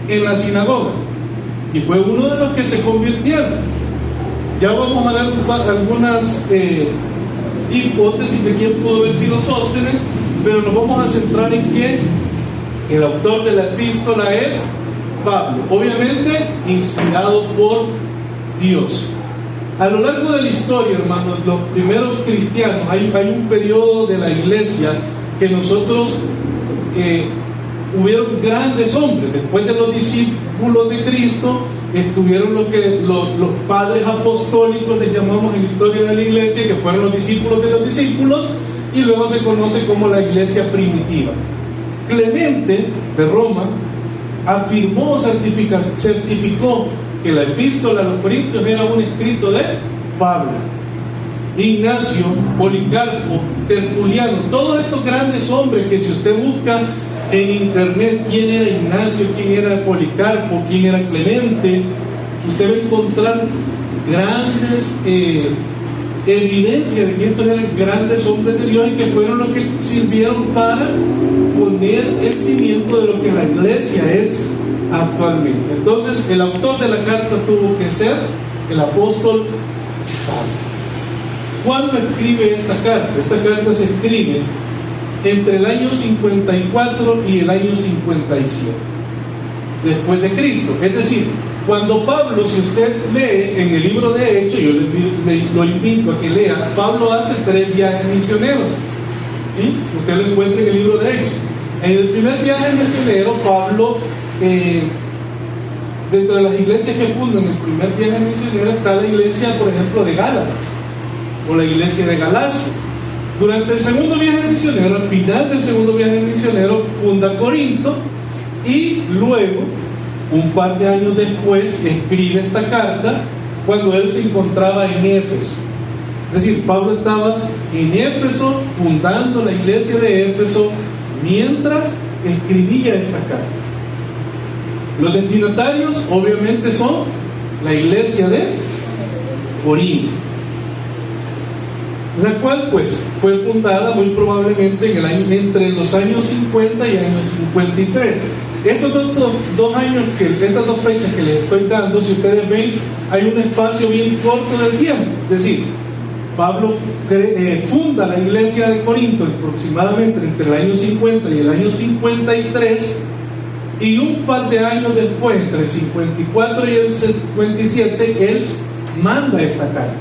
en la sinagoga y fue uno de los que se convirtieron. Ya vamos a ver algunas hipótesis de quién pudo haber sido Sóstenes, pero nos vamos a centrar en que el autor de la epístola es Pablo, obviamente inspirado por Dios. A lo largo de la historia, hermanos, los primeros cristianos, hay un periodo de la iglesia que nosotros hubieron grandes hombres. Después de los discípulos de Cristo estuvieron los padres apostólicos, les llamamos en la historia de la iglesia, que fueron los discípulos de los discípulos, y luego se conoce como la iglesia primitiva. Clemente de Roma afirmó, certificó que la epístola a los Corintios era un escrito de Pablo. Ignacio, Policarpo, Tertuliano, todos estos grandes hombres que si usted busca en internet quién era Ignacio, quién era Policarpo, quién era Clemente, usted va a encontrar grandes evidencia de que estos eran grandes hombres de Dios y que fueron los que sirvieron para poner el cimiento de lo que la iglesia es actualmente. Entonces el autor de la carta tuvo que ser el apóstol Pablo. ¿Cuándo escribe esta carta? Esta carta se escribe entre el año 54 y el año 57 después de Cristo. Es decir, cuando Pablo, si usted lee en el libro de Hechos, yo lo invito a que lea, Pablo hace 3 viajes misioneros, ¿sí? Usted lo encuentra en el libro de Hechos. En el primer viaje misionero, Pablo, dentro de las iglesias que fundan el primer viaje misionero está la iglesia, por ejemplo, de Gálatas o la iglesia de Galacia. Durante el segundo viaje misionero, al final del segundo viaje misionero, funda Corinto y luego, un par de años después, escribe esta carta cuando él se encontraba en Éfeso. Es decir, Pablo estaba en Éfeso fundando la iglesia de Éfeso mientras escribía esta carta. Los destinatarios obviamente son la iglesia de Corinto, la cual pues fue fundada muy probablemente en el año, entre los años 50 y años 53. Estos dos años, estas dos fechas que les estoy dando, si ustedes ven, hay un espacio bien corto del tiempo. Es decir, Pablo funda la iglesia de Corinto aproximadamente entre el año 50 y el año 53, y un par de años después, entre el 54 y el 57, él manda esta carta.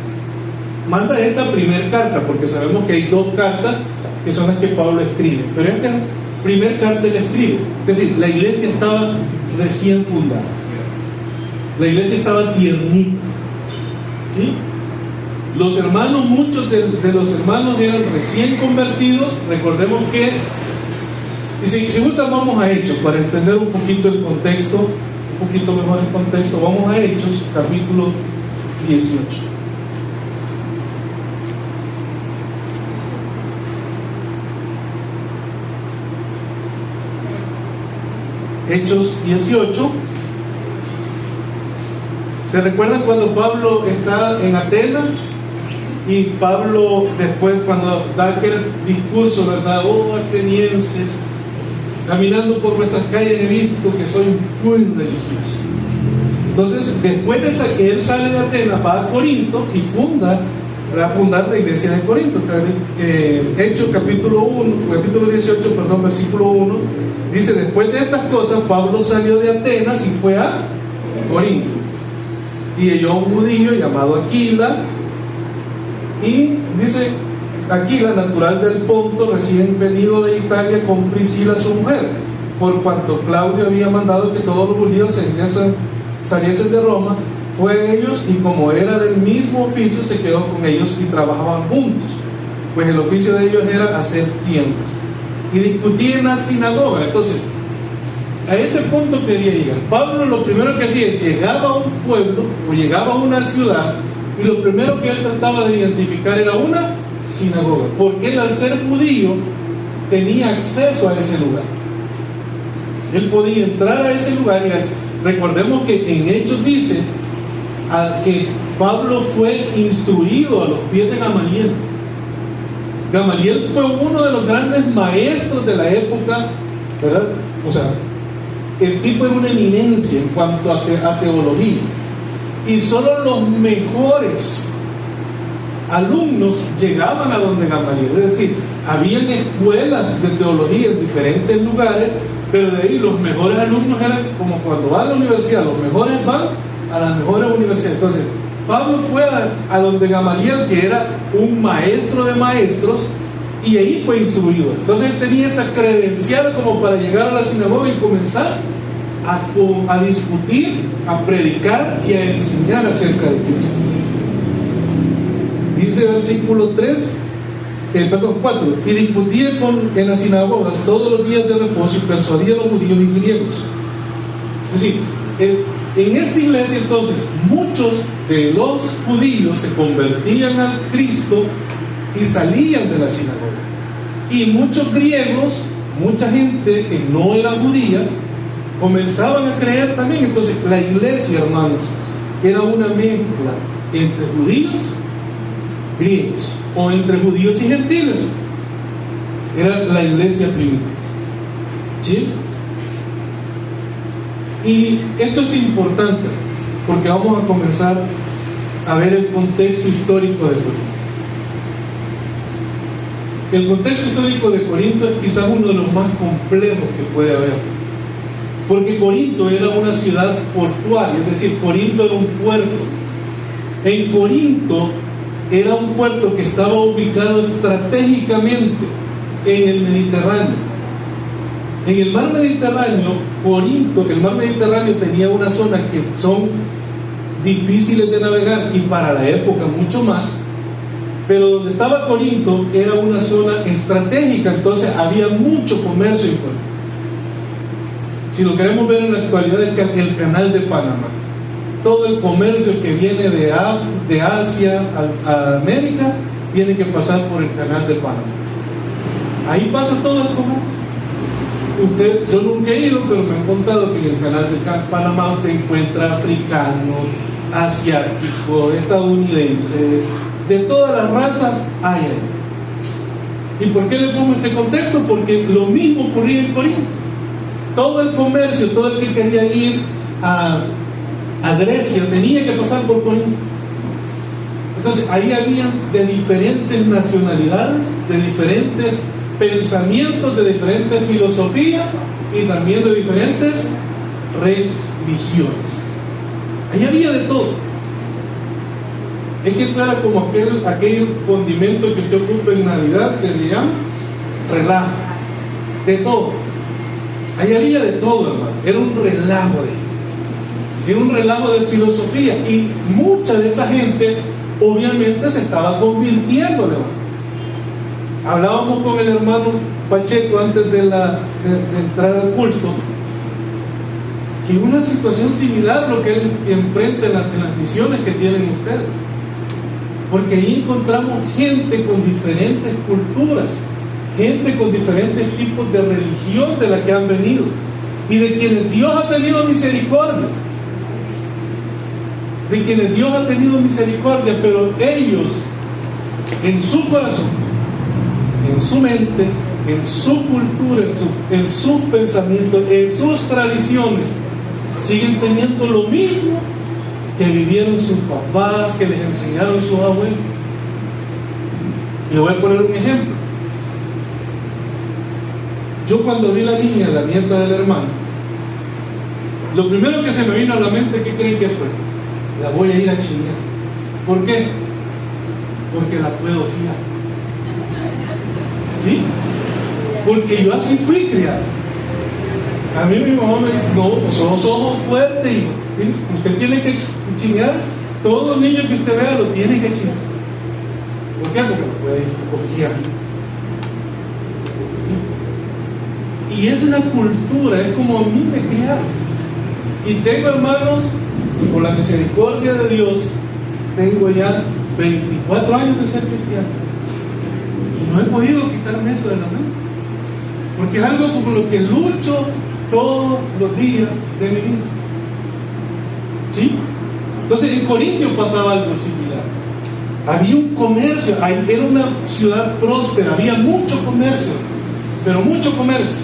Manda esta primera carta, porque sabemos que hay 2 cartas que son las que Pablo escribe, pero esta primera carta él escribe. Es decir, la iglesia estaba recién fundada, la iglesia estaba tiernita, ¿sí? Los hermanos, muchos de los hermanos eran recién convertidos. Recordemos que, y si gustan, vamos a Hechos para entender un poquito el contexto, un poquito mejor el contexto. Vamos a Hechos, capítulo 18. Hechos 18. ¿Se recuerdan cuando Pablo está en Atenas? Y Pablo después, cuando da aquel discurso, ¿verdad? Oh, atenienses, caminando por vuestras calles he visto que soy muy religioso. Entonces, después de que él sale de Atenas, va a Corinto y va a fundar la iglesia de Corinto. Hechos capítulo 18, versículo 1, dice: después de estas cosas, Pablo salió de Atenas y fue a Corinto. Y halló a un judío llamado Aquila, y dice: Aquila, natural del Ponto, recién venido de Italia, con Priscila su mujer, por cuanto Claudio había mandado que todos los judíos saliesen de Roma, fue a ellos, y como era del mismo oficio, se quedó con ellos y trabajaban juntos, pues el oficio de ellos era hacer tiendas, y discutía en la sinagoga. Entonces, a este punto quería llegar. Pablo lo primero que hacía, llegaba a un pueblo o llegaba a una ciudad, y lo primero que él trataba de identificar era una sinagoga, porque él, al ser judío, tenía acceso a ese lugar. Él podía entrar a ese lugar, y recordemos que en Hechos dice que Pablo fue instruido a los pies de Gamaliel. Gamaliel fue uno de los grandes maestros de la época, ¿verdad? O sea, el tipo era una eminencia en cuanto a teología, y solo los mejores alumnos llegaban a donde Gamaliel. Es decir, habían escuelas de teología en diferentes lugares, pero de ahí los mejores alumnos eran como cuando van a la universidad, los mejores van a las mejores universidades. Entonces Pablo fue a donde Gamaliel, que era un maestro de maestros, y ahí fue instruido. Entonces él tenía esa credencial como para llegar a la sinagoga y comenzar a discutir, a predicar y a enseñar acerca de Cristo. Dice el versículo 4: y discutía en las sinagogas todos los días de reposo y persuadía a los judíos y griegos. Es decir, en esta iglesia entonces muchos de los judíos se convertían al Cristo y salían de la sinagoga, y muchos griegos, mucha gente que no era judía, comenzaban a creer también. Entonces la iglesia, hermanos, era una mezcla entre judíos, griegos, o entre judíos y gentiles. Era la iglesia primitiva, ¿sí? Y esto es importante porque vamos a comenzar a ver el contexto histórico de Corinto. El contexto histórico de Corinto es quizás uno de los más complejos que puede haber, porque Corinto era una ciudad portuaria, es decir, Corinto era un puerto. En Corinto era un puerto que estaba ubicado estratégicamente en el Mediterráneo. En el mar Mediterráneo, Corinto, el mar Mediterráneo tenía una zona que son difíciles de navegar, y para la época mucho más, pero donde estaba Corinto era una zona estratégica, entonces había mucho comercio en Corinto. Si lo queremos ver en la actualidad, el canal de Panamá, todo el comercio que viene de Asia a América tiene que pasar por el canal de Panamá. Ahí pasa todo el comercio. Yo nunca he ido, pero me han contado que en el canal de Panamá usted encuentra africanos, asiáticos, estadounidenses, de todas las razas hay ahí. ¿Y por qué le pongo este contexto? Porque lo mismo ocurría en Corinto. Todo el comercio, todo el que quería ir a Grecia tenía que pasar por Corinto. Entonces ahí había de diferentes nacionalidades, de diferentes pensamientos, de diferentes filosofías y también de diferentes religiones. Ahí había de todo. Es que esto era como aquel condimento que usted ocupa en Navidad, que le llaman relajo. De todo. Ahí había de todo, hermano. Era un relajo de filosofía, y mucha de esa gente obviamente se estaba convirtiendo, hermano. Hablábamos con el hermano Pacheco antes de entrar al culto, que es una situación similar a lo que él enfrenta en las misiones que tienen ustedes, porque ahí encontramos gente con diferentes culturas, gente con diferentes tipos de religión de la que han venido, y de quienes Dios ha tenido misericordia, pero ellos en su corazón, en su mente, en su cultura, en sus pensamientos, en sus tradiciones, siguen teniendo lo mismo que vivieron sus papás, que les enseñaron sus abuelos. Y le voy a poner un ejemplo. Yo cuando vi a la niña, la nieta del hermano, lo primero que se me vino a la mente, ¿qué creen que fue? La voy a ir a chingar. ¿Por qué? Porque la puedo guiar. ¿Sí? Porque yo así fui criado. A mí mi mamá me dijo: no, somos ojos fuertes, y usted tiene que chingar. Todo niño que usted vea lo tiene que chingar. ¿Por qué? Porque lo puede guiar. Y es la cultura, es como a mí me criaron. Y tengo, hermanos, por la misericordia de Dios, tengo ya 24 años de ser cristiano, y no he podido quitarme eso de la mente, porque es algo como lo que lucho todos los días de mi vida. ¿Sí? Entonces en Corintios pasaba algo similar. Había un comercio, era una ciudad próspera, había mucho comercio, pero mucho comercio.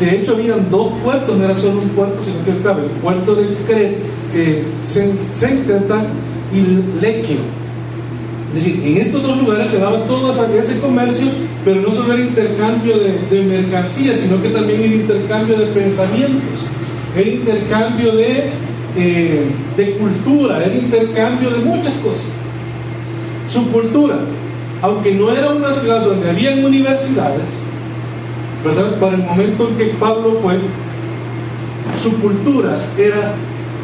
De hecho, habían dos puertos, no era solo un puerto, sino que estaba el puerto de Céncreta y Lequio. Es decir, en estos dos lugares se daba todo ese comercio, pero no solo era intercambio de mercancías, sino que también era intercambio de pensamientos, era intercambio de cultura, era intercambio de muchas cosas. Su cultura, aunque no era una ciudad donde habían universidades, ¿verdad? Para el momento en que Pablo fue, su cultura era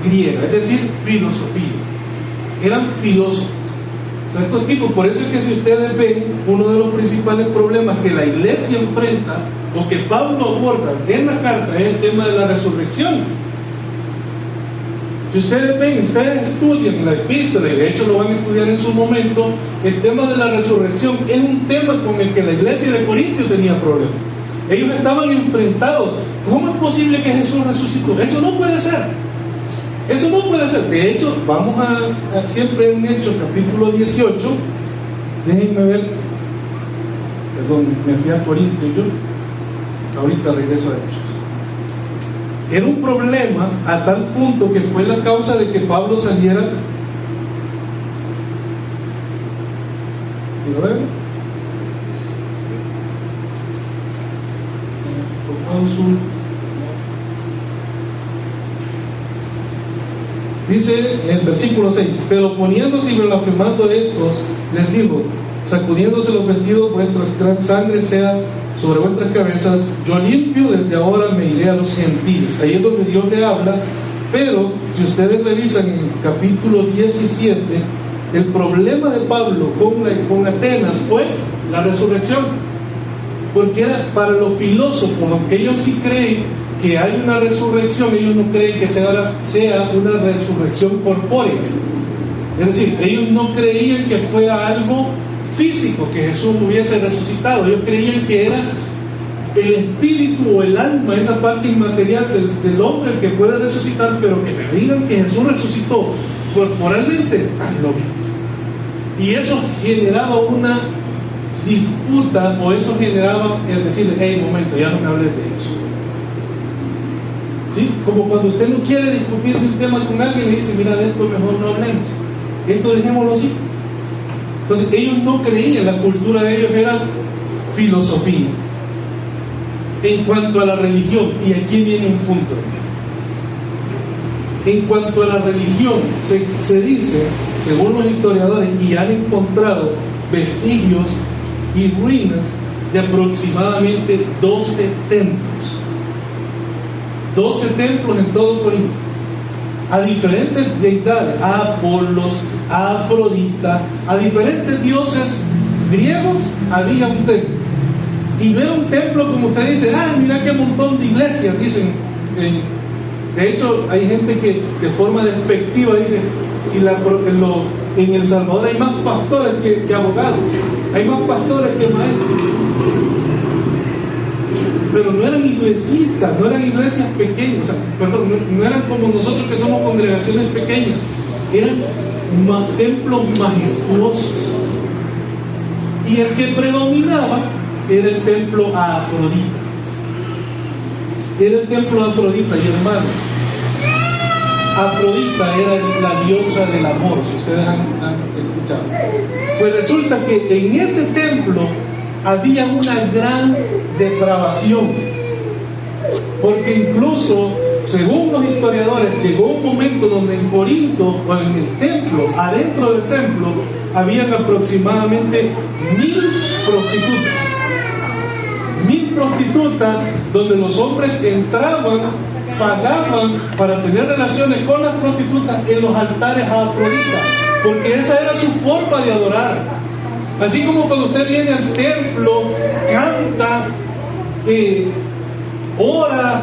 griega, es decir, filosofía. Eran filósofos. O sea, estos tipos, por eso es que si ustedes ven, uno de los principales problemas que la iglesia enfrenta, o que Pablo aborda en la carta, es el tema de la resurrección. Si ustedes ven, ustedes estudian la epístola, y de hecho lo van a estudiar en su momento, el tema de la resurrección es un tema con el que la iglesia de Corintio tenía problemas. Ellos estaban enfrentados. ¿Cómo es posible que Jesús resucitó? Eso no puede ser. Eso no puede ser. De hecho, vamos a siempre en Hechos capítulo 18. Déjenme ver. Perdón, me fui a Corintio yo. Ahorita regreso a Hechos. Era un problema a tal punto que fue la causa de que Pablo saliera. ¿Lo ven? Dice en el versículo 6: pero poniéndose y blasfemando estos, les dijo: sacudiéndose los vestidos, vuestra gran sangre sea sobre vuestras cabezas, yo limpio, desde ahora me iré a los gentiles. Ahí es donde Dios le habla. Pero si ustedes revisan en el capítulo 17, el problema de Pablo con Atenas fue la resurrección, porque era para los filósofos, aunque ellos sí creen que hay una resurrección, ellos no creen que sea una resurrección corpórea. Es decir, ellos no creían que fuera algo físico, que Jesús hubiese resucitado. Ellos creían que era el espíritu o el alma, esa parte inmaterial del hombre el que puede resucitar, pero que me digan que Jesús resucitó corporalmente, tan loco. Y eso generaba una disputa, o eso generaba el decirle: hey, momento, ya no me hables de eso. ¿Sí? Como cuando usted no quiere discutir un tema con alguien, le dice: mira, de esto mejor no hablemos, esto dejémoslo así. Entonces ellos no creían, la cultura de ellos era filosofía. En cuanto a la religión, y aquí viene un punto, en cuanto a la religión, se dice, según los historiadores, y han encontrado vestigios y ruinas de aproximadamente 12 templos. 12 templos en todo Corinto, a diferentes deidades, a Apolos, a Afrodita, a diferentes dioses griegos. Había un templo. Y no era un templo como usted dice: mira qué montón de iglesias, dicen. De hecho, hay gente que de forma despectiva dice: si en El Salvador hay más pastores que abogados, hay más pastores que maestros. Pero no eran iglesitas, no eran iglesias pequeñas, o sea, perdón, no eran como nosotros que somos congregaciones pequeñas, eran templos majestuosos. Y el que predominaba era el templo a Afrodita. Era el templo a Afrodita, y hermano, Afrodita era la diosa del amor, si ustedes han escuchado. Pues resulta que en ese templo había una gran depravación, porque incluso, según los historiadores, llegó un momento donde en Corinto, o en el templo, adentro del templo, habían aproximadamente 1000 prostitutas. 1000 prostitutas, donde los hombres entraban, pagaban para tener relaciones con las prostitutas en los altares a Afrodita, porque esa era su forma de adorar. Así como cuando usted viene al templo, canta, ora,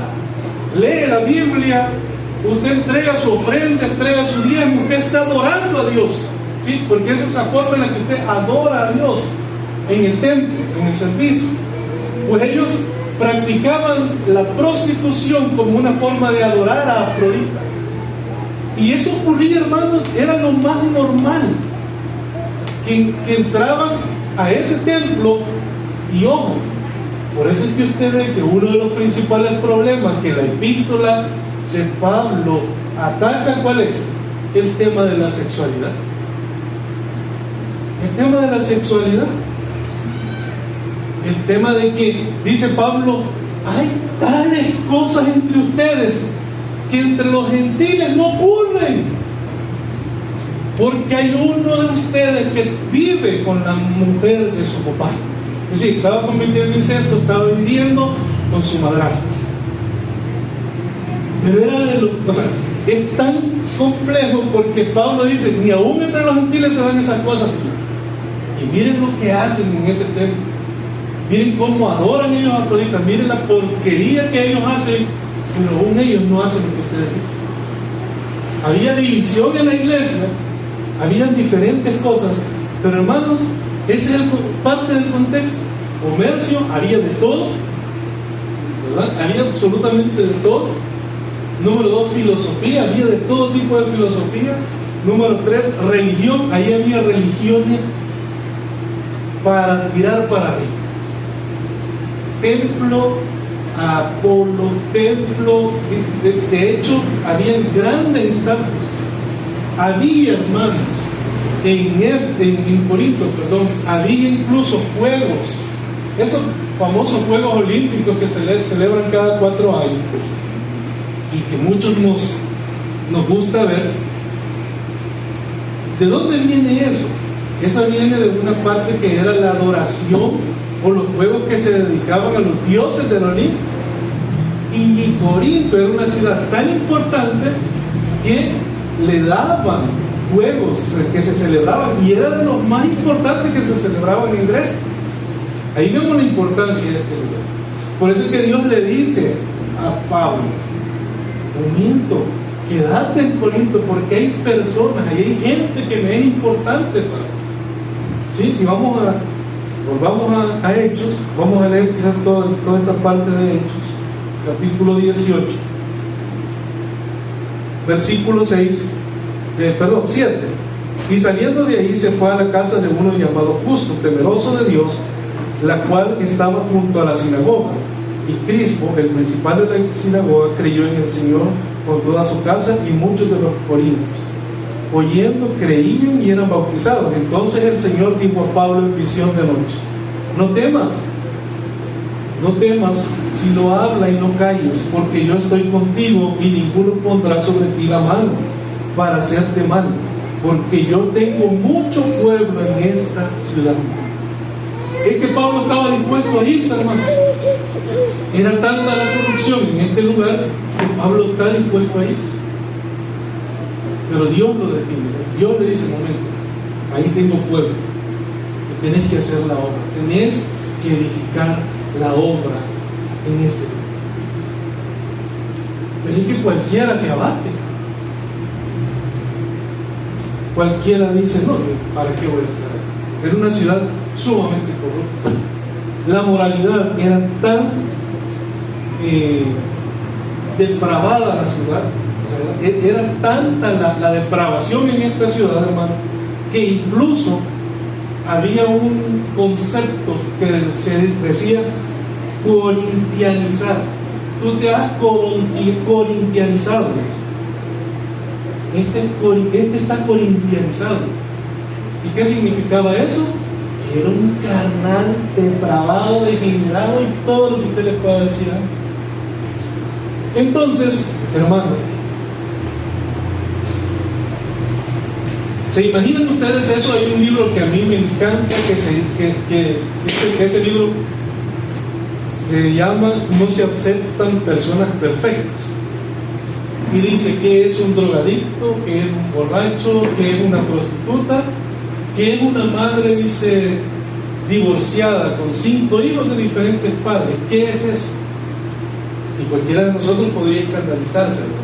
lee la Biblia, usted entrega su ofrenda, entrega su diezmo, usted está adorando a Dios, ¿sí? Porque esa es la forma en la que usted adora a Dios en el templo, en el servicio. Pues ellos practicaban la prostitución como una forma de adorar a Afrodita. Y eso ocurría, hermanos, era lo más normal. Que entraban a ese templo, y ojo, Por eso es que usted ve que uno de los principales problemas que la epístola de Pablo ataca, ¿cuál es? El tema de la sexualidad. El tema de la sexualidad. El tema de que, dice Pablo, hay tales cosas entre ustedes que entre los gentiles no ocurren, porque hay uno de ustedes que vive con la mujer de su papá. Es decir, estaba cometiendo incesto, estaba viviendo con su madrastra. Pero es tan complejo porque Pablo dice, ni aún entre los gentiles se dan esas cosas. Y miren lo que hacen en ese templo. Miren cómo adoran ellos a Afrodita. Miren la porquería que ellos hacen, pero aún ellos no hacen lo que ustedes dicen. Había división en la iglesia, había diferentes cosas, pero hermanos, ese es parte del contexto. Comercio, había de todo, ¿verdad? Había absolutamente de todo. Número 2, filosofía, había de todo tipo de filosofías. Número 3, religión, ahí había religiones para tirar para arriba. Templo a Apolo, templo, de hecho, había grandes estatuas. Había, hermanos, en Corinto, había incluso juegos, esos famosos Juegos Olímpicos que se celebran cada 4 años y que muchos nos gusta ver. ¿De dónde viene eso? Eso viene de una parte que era la adoración o los juegos que se dedicaban a los dioses del Olimpo. Y Corinto era una ciudad tan importante que le daban juegos que se celebraban, y era de los más importantes que se celebraban en Grecia. Ahí vemos la importancia de este lugar. Por eso es que Dios le dice a Pablo, Corinto, quédate en Corinto, porque hay personas, ahí hay gente que me es importante para mí. ¿Sí? Si volvamos a Hechos, vamos a leer quizás toda esta parte de Hechos, capítulo 18, versículo 7. Y saliendo de ahí se fue a la casa de uno llamado Justo, temeroso de Dios, la cual estaba junto a la sinagoga. Y Crispo, el principal de la sinagoga, creyó en el Señor con toda su casa, y muchos de los corintios, oyendo, creían y eran bautizados. Entonces el Señor dijo a Pablo en visión de noche: no temas, si lo habla y no calles, porque yo estoy contigo, y ninguno pondrá sobre ti la mano para hacerte mal, porque yo tengo mucho pueblo en esta ciudad. Es que Pablo estaba dispuesto a irse, hermanos. Era tanta la corrupción en este lugar que Pablo está dispuesto a irse. Pero Dios lo detiene. Dios le dice: momento, ahí tengo pueblo, y tenés que hacer la obra, tenés que edificar la obra en este lugar. Pero es que cualquiera se abate. Cualquiera dice: no, ¿para qué voy a estar aquí? Era una ciudad sumamente corrupta. La moralidad era tan depravada la ciudad, o sea, era tanta la depravación en esta ciudad, hermano, que incluso había un concepto que se decía corintianizar. Tú te has corintianizado. Este está corintianizado. ¿Y qué significaba eso? Que era un carnal depravado, degenerado y todo lo que usted le pueda decir. Entonces, hermanos, ¿se imaginan ustedes eso? Hay un libro que a mí me encanta, que ese libro se llama No se aceptan personas perfectas. Y dice que es un drogadicto, que es un borracho, que es una prostituta, que es una madre, dice, divorciada con 5 hijos de diferentes padres. ¿Qué es eso? Y cualquiera de nosotros podría escandalizarse, ¿no?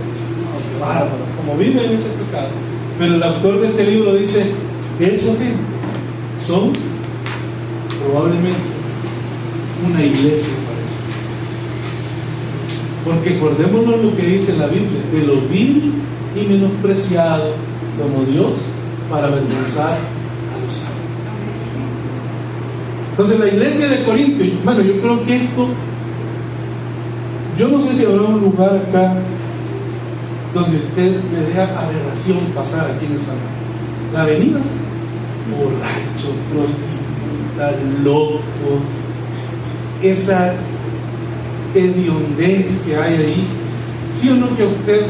Bárbaro, como vive en ese pecado. Pero el autor de este libro dice: esos gente son probablemente una iglesia para eso. Porque acordémonos lo que dice la Biblia: de lo vil y menospreciado como Dios, para avergonzar a los sabios. Entonces la iglesia de Corinto, bueno, yo creo que esto, yo no sé si habrá un lugar acá donde usted le deja aberración pasar aquí en el Salvador. La avenida, borracho, prostituta, loco, esa hediondez que hay ahí, ¿sí o no que a usted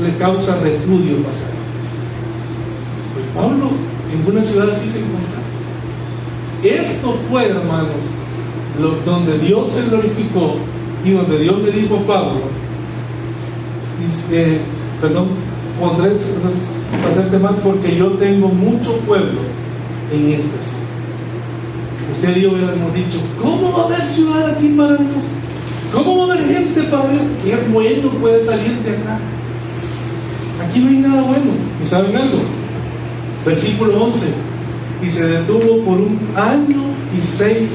le causa repudio pasar? Pues Pablo en una ciudad así se encontraba. Esto fue, hermanos, donde Dios se glorificó y donde Dios le dijo a Pablo, pondré pasarte más porque yo tengo mucho pueblo en esta ciudad. Usted y yo hubiéramos dicho, ¿cómo va a haber ciudad aquí para Dios? ¿Cómo va a haber gente para ver qué bueno puede salir de acá? Aquí no hay nada bueno. ¿Y saben algo? Versículo 11. Y se detuvo por 1 año y 6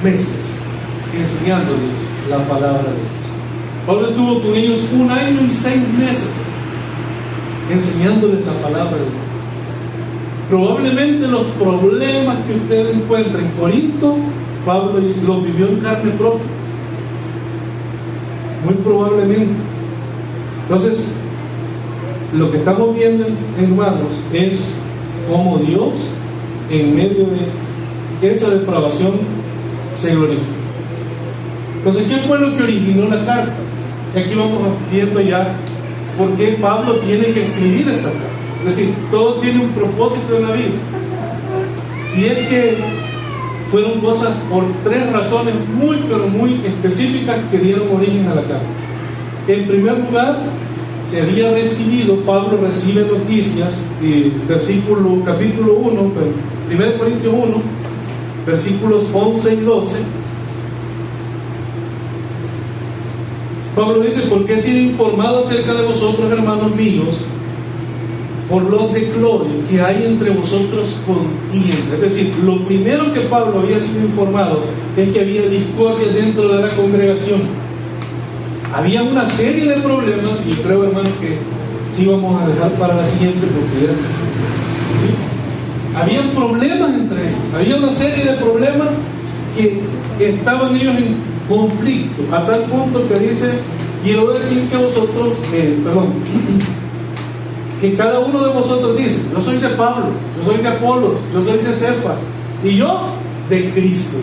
meses enseñándoles la palabra de Dios. Pablo estuvo con ellos 1 año y 6 meses enseñándoles la palabra de Dios. Probablemente los problemas que usted encuentra en Corinto, Pablo los vivió en carne propia. Muy probablemente. Entonces, lo que estamos viendo, hermanos, es cómo Dios, en medio de esa depravación, se glorificó. Entonces, ¿qué fue lo que originó la carta? Y aquí vamos viendo ya por qué Pablo tiene que escribir esta carta. Es decir, todo tiene un propósito en la vida. Y es que fueron cosas por 3 razones muy, pero muy específicas que dieron origen a la carta. En primer lugar, se había recibido, Pablo recibe noticias, capítulo 1, 1 Corintios 1, versículos 11 y 12. Pablo dice, porque he sido informado acerca de vosotros, hermanos míos, por los de Clodio, que hay entre vosotros contienda. Es decir, lo primero que Pablo había sido informado es que había discordia dentro de la congregación. Había una serie de problemas, y creo, hermanos, que sí vamos a dejar para la siguiente propiedad. ¿Sí? Habían problemas entre ellos, había una serie de problemas que estaban ellos en conflicto, a tal punto que dice, quiero decir que vosotros, que cada uno de vosotros dice, yo soy de Pablo, yo soy de Apolos, yo soy de Cefas, y yo de Cristo.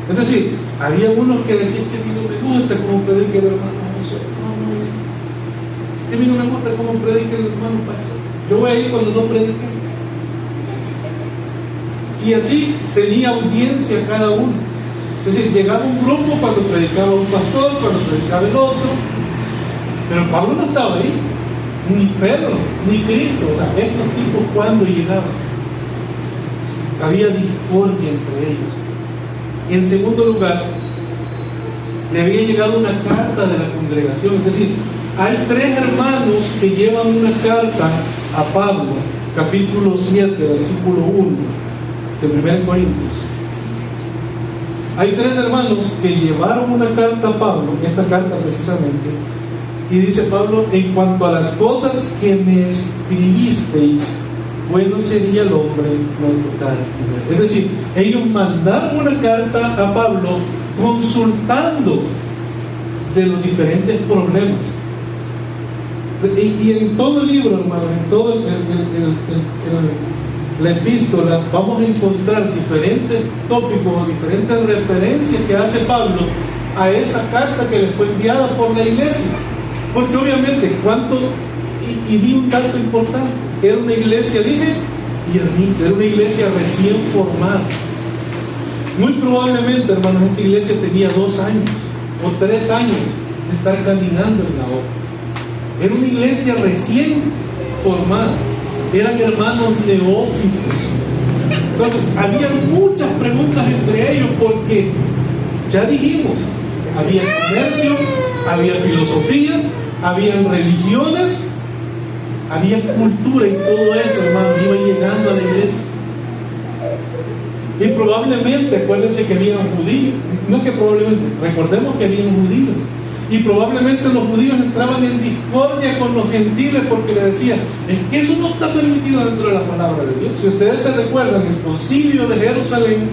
Es decir, había unos que decían que a mí no me gusta cómo predica el hermano José. A mí no me gusta cómo predica el hermano Pacho. Yo voy a ir cuando no predique. Y así tenía audiencia cada uno. Es decir, llegaba un grupo cuando predicaba un pastor, cuando predicaba el otro. Pero Pablo no estaba ahí, ni Pedro, ni Cristo. O sea, estos tipos cuando llegaban, había discordia entre ellos. Y en segundo lugar, le había llegado una carta de la congregación. Es decir, hay 3 hermanos que llevan una carta a Pablo, capítulo 7, versículo 1 de 1 Corintios. Hay 3 hermanos que llevaron una carta a Pablo, esta carta precisamente, y dice Pablo, en cuanto a las cosas que me escribisteis, bueno sería el hombre no tocar. Es decir, ellos mandaron una carta a Pablo consultando de los diferentes problemas. Y en todo el libro, hermano, en todo la epístola, vamos a encontrar diferentes tópicos o diferentes referencias que hace Pablo a esa carta que le fue enviada por la iglesia. Porque obviamente, y di un dato importante, era una iglesia, dije, y ermita, era una iglesia recién formada. Muy probablemente, hermanos, esta iglesia tenía 2 años o 3 años de estar caminando en la obra. Era una iglesia recién formada, eran hermanos neófitos. Entonces, había muchas preguntas entre ellos, porque ya dijimos, había comercio, había filosofía, había religiones, había cultura, y todo eso, hermano, iba llegando a la iglesia. Y probablemente, acuérdense que habían judíos, no que probablemente, recordemos que habían judíos, Y probablemente los judíos entraban en discordia con los gentiles porque le decían, es que eso no está permitido dentro de la palabra de Dios. Si ustedes se recuerdan, el concilio de Jerusalén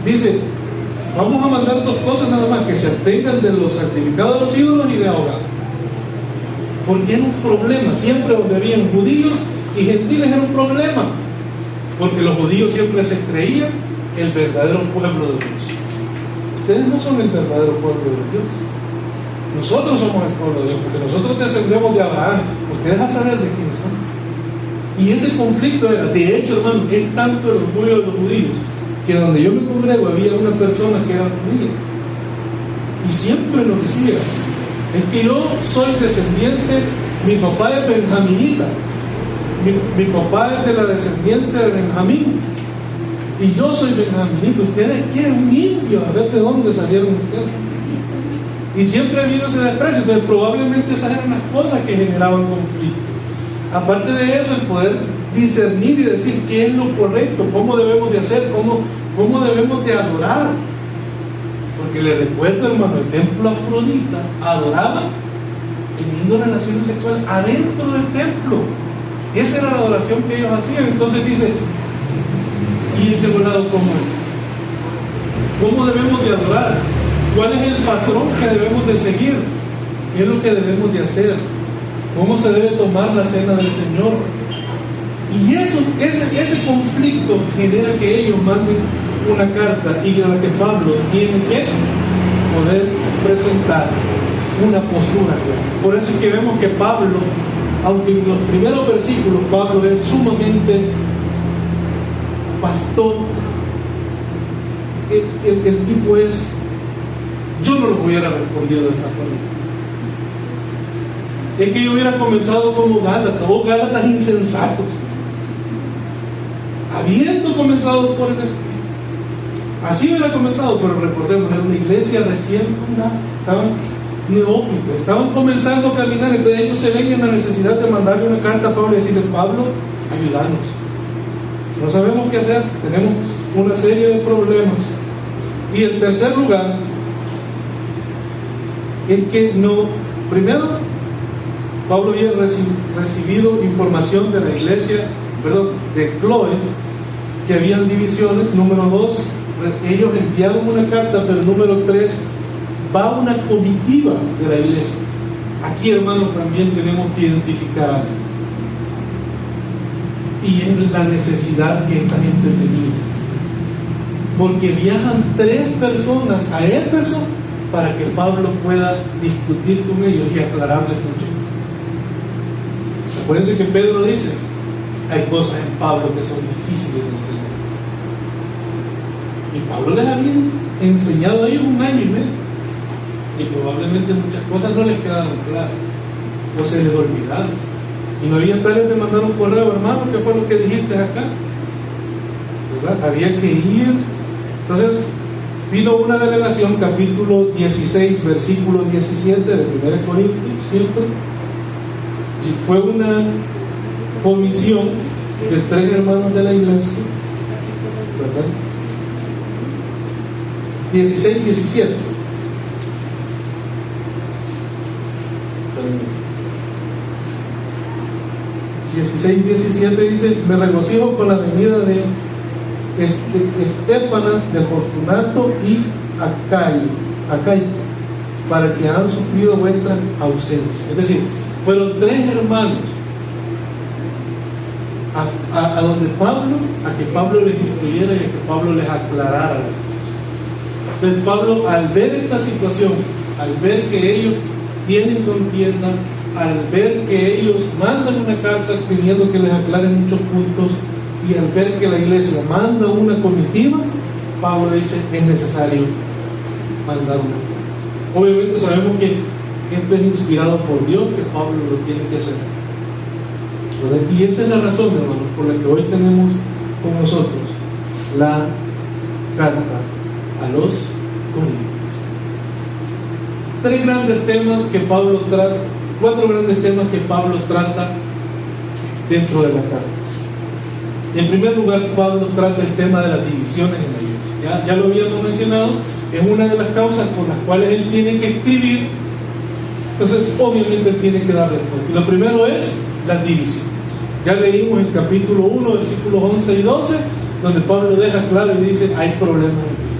dice, vamos a mandar dos cosas nada más, que se abstengan de los sacrificados de los ídolos y de ahogar. Porque era un problema, siempre donde habían judíos y gentiles era un problema, porque los judíos siempre se creían el verdadero pueblo de Dios. Ustedes no son el verdadero pueblo de Dios, nosotros somos el pueblo de Dios, porque nosotros descendemos de Abraham. Ustedes a saber de quiénes son. Y ese conflicto era, de hecho, hermano, es tanto el orgullo de los judíos, que donde yo me congrego había una persona que era judía, y siempre lo decía, es que yo soy descendiente, mi papá es benjaminita, mi papá es de la descendiente de Benjamín, y yo soy benjaminita. Ustedes quieren un indio, a ver de dónde salieron ustedes. Y siempre ha habido ese desprecio. Entonces probablemente esas eran las cosas que generaban conflicto. Aparte de eso, el poder discernir y decir qué es lo correcto, cómo debemos de hacer, cómo debemos de adorar. Porque les recuerdo, hermano, el templo Afrodita adoraba teniendo relaciones sexuales adentro del templo. Esa era la adoración que ellos hacían. Entonces dice, ¿y este volado cómo es? ¿Cómo debemos de adorar? ¿Cuál es el patrón que debemos de seguir? ¿Qué es lo que debemos de hacer? ¿Cómo se debe tomar la cena del Señor? Y ese conflicto genera que ellos manden una carta y en la que Pablo tiene que poder presentar una postura. Por eso es que vemos que Pablo, aunque en los primeros versículos Pablo es sumamente pastor, el tipo es, yo no lo hubiera respondido de esta forma. Es que yo hubiera comenzado como Gálatas, o Gálatas insensatos, habiendo comenzado por el Espíritu. Así hubiera comenzado, pero recordemos, era una iglesia recién fundada, estaban neófitos, estaban comenzando a caminar. Entonces ellos se ven en la necesidad de mandarle una carta a Pablo y decirle, Pablo, ayúdanos, no sabemos qué hacer, tenemos una serie de problemas. Y el tercer lugar es que primero, Pablo había recibido información de la iglesia, de Chloe, que habían divisiones. Número 2, ellos enviaron una carta, pero número 3, va una comitiva de la iglesia. Aquí, hermanos, también tenemos que identificar, y es la necesidad que esta gente tenía, porque viajan 3 personas a Éfeso para que Pablo pueda discutir con ellos y aclararles mucho. Acuérdense que Pedro dice, hay cosas en Pablo que son difíciles de entender. Y Pablo les había enseñado a ellos 1 año y medio, y probablemente muchas cosas no les quedaron claras o se les olvidaron, y no había tales de mandar un correo, hermano, ¿qué fue lo que dijiste acá? ¿Verdad? Había que ir. Entonces vino una delegación, capítulo 16, versículo 17 de 1 Corintios, siempre fue una comisión de 3 hermanos de la iglesia, ¿verdad? 16, 17. 16, 17 dice, me regocijo con la venida de Estéfanas, de Fortunato y Acayo, para que han sufrido vuestra ausencia. Es decir, fueron 3 hermanos a donde Pablo, a que Pablo les instruyera y a que Pablo les aclarara las cosas. Entonces Pablo, al ver esta situación, al ver que ellos tienen contienda, al ver que ellos mandan una carta pidiendo que les aclaren muchos puntos, y al ver que la iglesia manda una comitiva, Pablo dice, es necesario mandar una carta. Obviamente sabemos que esto es inspirado por Dios, que Pablo lo tiene que hacer. Y esa es la razón, hermanos, por la que hoy tenemos con nosotros la carta a los Corintios. 3 grandes temas que Pablo trata, 4 grandes temas que Pablo trata dentro de la carta. En primer lugar, Pablo trata el tema de las divisiones en la iglesia. Ya lo habíamos mencionado, es una de las causas por las cuales él tiene que escribir. Entonces obviamente él tiene que dar respuesta. Y lo primero es la división. Ya leímos en capítulo 1, versículos 11 y 12, donde Pablo deja claro y dice: hay problemas en Cristo.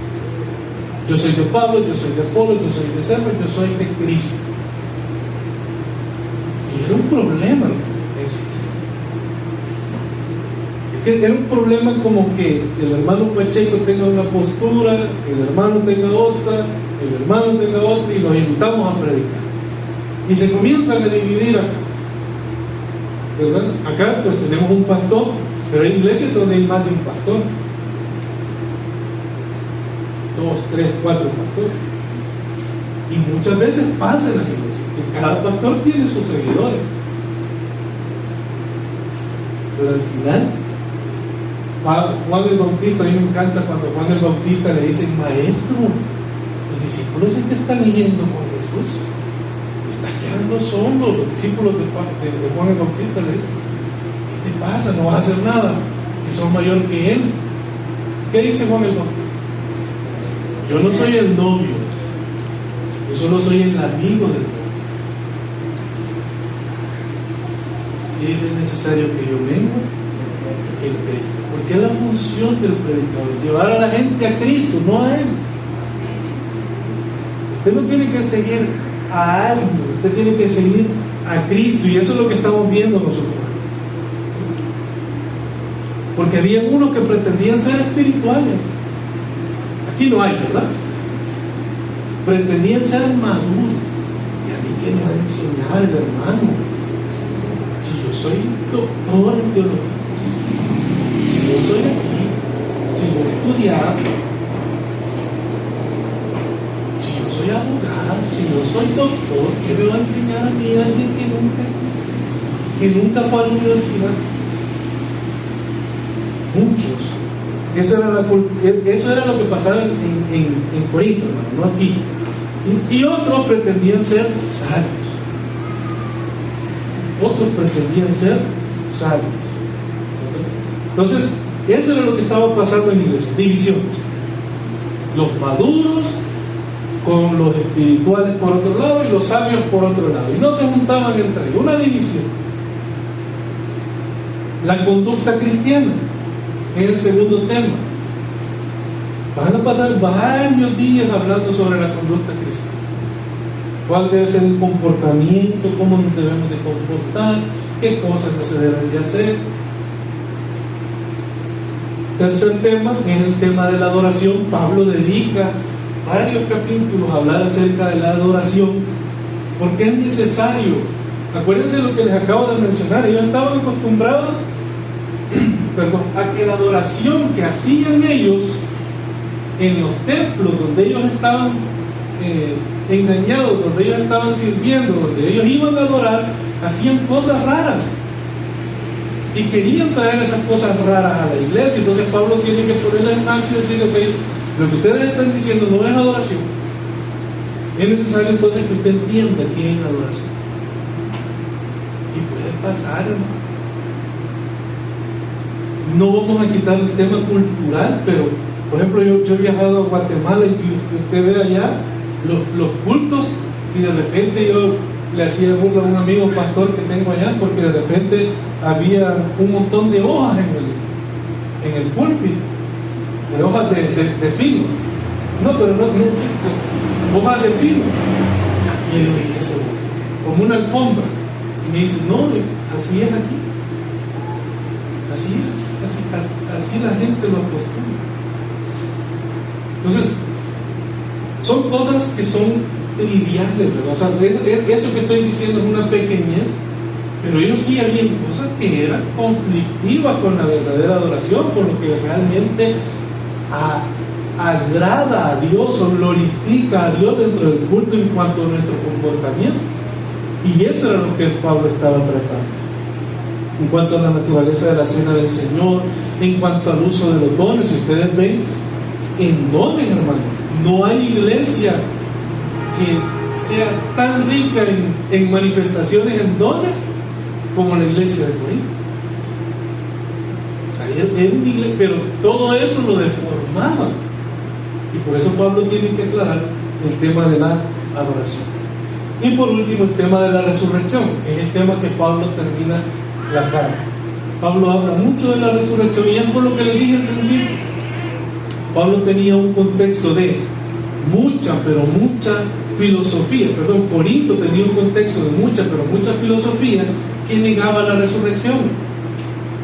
Yo soy de Pablo, yo soy de Apolo, yo soy de Cefas, yo soy de Cristo. Y era un problema eso. Es que era un problema como que el hermano Pacheco tenga una postura, el hermano tenga otra, el hermano tenga otra, y los invitamos a predicar. Y se comienzan a dividir acá, ¿verdad? Acá pues tenemos un pastor, pero hay iglesias donde hay más de un pastor, 2, 3, 4 pastores. Y muchas veces pasa en las iglesias que cada pastor tiene sus seguidores, pero al final Juan el Bautista, a mí me encanta cuando Juan el Bautista le dice: maestro, los discípulos es que están yendo con Jesús, estás quedando solo. Los discípulos de Juan el Bautista le dicen: ¿qué te pasa? No vas a hacer nada, que son mayor que él. ¿Qué dice Juan el Bautista? Yo no soy el novio, yo solo soy el amigo del novio. Y dice: es necesario que yo venga y que él venga. Porque es la función del predicador, llevar a la gente a Cristo, no a él. Usted no tiene que seguir a alguien, usted tiene que seguir a Cristo, y eso es lo que estamos viendo nosotros. Porque había unos que pretendían ser espirituales. Aquí no hay, ¿verdad? Pretendían ser maduros. Y a mí, ¿qué me va a enseñar el hermano? Si yo soy doctor en teología, si yo soy aquí, si yo he estudiado, si yo soy abogado, si yo soy doctor, ¿qué me va a enseñar a mí alguien que nunca fue a la universidad? Muchos. Eso era lo que pasaba en Corinto, hermano, no aquí. Y otros pretendían ser sabios. Otros pretendían ser sabios. Entonces, eso era lo que estaba pasando en la iglesia: divisiones. Los maduros con los espirituales por otro lado y los sabios por otro lado. Y no se juntaban entre ellos. Una división. La conducta cristiana es el segundo tema. Van a pasar varios días hablando sobre la conducta cristiana. ¿Cuál debe ser el comportamiento? ¿Cómo nos debemos de comportar? ¿Qué cosas no se deben de hacer? Tercer tema es el tema de la adoración. Pablo dedica varios capítulos a hablar acerca de la adoración, porque es necesario. Acuérdense lo que les acabo de mencionar. Ellos estaban acostumbrados a que la adoración que hacían ellos en los templos donde ellos estaban engañados, donde ellos estaban sirviendo, donde ellos iban a adorar, hacían cosas raras y querían traer esas cosas raras a la iglesia. Entonces Pablo tiene que ponerle en alto y decirle: que lo que ustedes están diciendo no es adoración. Es necesario entonces que usted entienda qué es adoración. Y puede pasar, hermano. No vamos a quitar el tema cultural, pero por ejemplo yo he viajado a Guatemala y usted ve allá los cultos, y de repente yo le hacía burla a un amigo pastor que tengo allá, porque de repente había un montón de hojas en el púlpito, de hojas de pino. No, pero no existe, hojas de pino. Y yo digo: ¿y eso? Como una alfombra. Y me dice: no, así es aquí. Así es, así la gente lo acostumbra. Entonces, son cosas que son triviales, ¿verdad? O sea, eso que estoy diciendo es una pequeñez, pero ellos sí habían cosas que eran conflictivas con la verdadera adoración, con lo que realmente agrada a Dios o glorifica a Dios dentro del culto en cuanto a nuestro comportamiento. Y eso era lo que Pablo estaba tratando. En cuanto a la naturaleza de la cena del Señor, en cuanto al uso de los dones. Si ustedes ven, en dones, hermano, no hay iglesia que sea tan rica en manifestaciones en dones como la iglesia de Corinto. O sea, era una iglesia, pero todo eso lo deformaba. Y por eso Pablo tiene que aclarar el tema de la adoración. Y por último, el tema de la resurrección. Es el tema que Pablo termina la carta. Pablo habla mucho de la resurrección, y es por lo que le dije al principio. Pablo tenía un contexto de mucha filosofía. Corinto tenía un contexto de mucha filosofía que negaba la resurrección.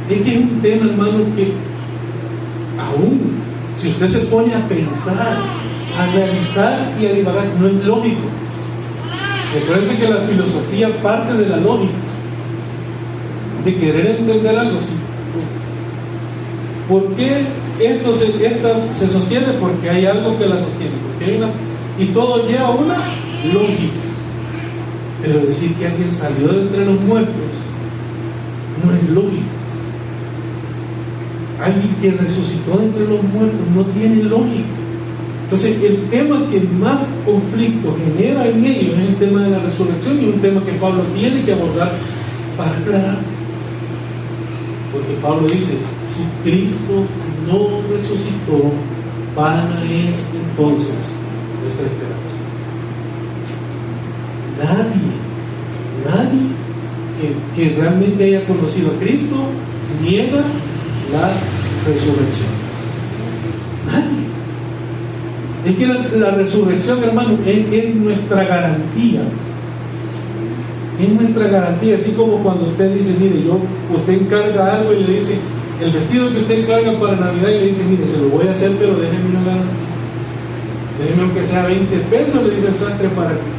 Es que es un tema, hermano, que aún si usted se pone a pensar, a analizar y a divagar, no es lógico. Recuerden que la filosofía parte de la lógica, de querer entender algo así. ¿Por qué esto se sostiene? Porque hay algo que la sostiene, porque hay y todo lleva a una lógica. Pero decir que alguien salió de entre los muertos no es lógico. Alguien que resucitó de entre los muertos no tiene lógica. Entonces, el tema que más conflicto genera en ellos es el tema de la resurrección, y un tema que Pablo tiene que abordar para aclarar. Porque Pablo dice: si Cristo no resucitó, vana es entonces nuestra esperanza. Nadie que realmente haya conocido a Cristo niega la resurrección. Nadie. Es que la resurrección, hermano, es nuestra garantía. Es nuestra garantía. Así como cuando usted dice: mire, usted encarga algo y le dice, el vestido que usted encarga para Navidad, y le dice: mire, se lo voy a hacer, pero déjeme una garantía. Déjeme aunque sea 20 pesos, le dice el sastre,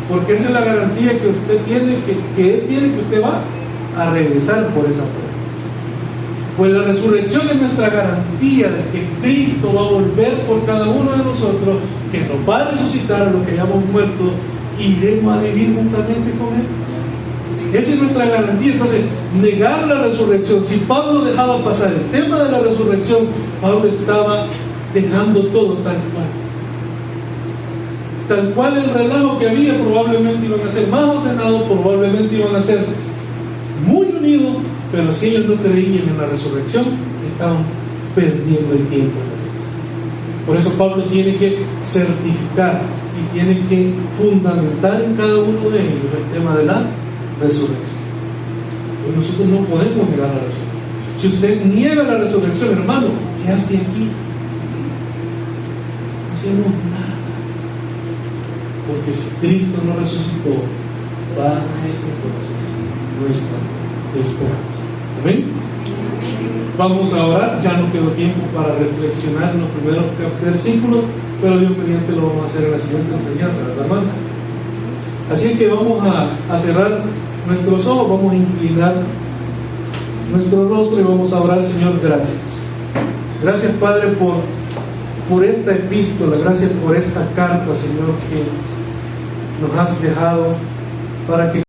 porque esa es la garantía que usted tiene, que él tiene, que usted va a regresar por esa prueba. Pues la resurrección es nuestra garantía de que Cristo va a volver por cada uno de nosotros, que nos va a resucitar a los que hayamos muerto, y iremos a vivir juntamente con Él. Esa es nuestra garantía. Entonces, negar la resurrección, si Pablo dejaba pasar el tema de la resurrección, Pablo estaba dejando todo tal cual. Tal cual el relajo que había, probablemente iban a ser más ordenados, probablemente iban a ser muy unidos, pero si ellos no creían en la resurrección, estaban perdiendo el tiempo. Por eso Pablo tiene que certificar y tiene que fundamentar en cada uno de ellos el tema de la resurrección. Pues nosotros no podemos negar la resurrección. Si usted niega la resurrección, hermano, ¿qué hace aquí? No hacemos nada. Porque si Cristo no resucitó, vana es entonces nuestra esperanza. Amén. Vamos a orar. Ya no quedó tiempo para reflexionar en los primeros versículos, pero Dios mediante lo vamos a hacer en la siguiente enseñanza, ¿verdad, hermanos? Así que vamos a cerrar nuestros ojos, vamos a inclinar nuestro rostro y vamos a orar. Señor, gracias. Gracias, Padre, por esta epístola, gracias por esta carta, Señor, que nos has dejado para que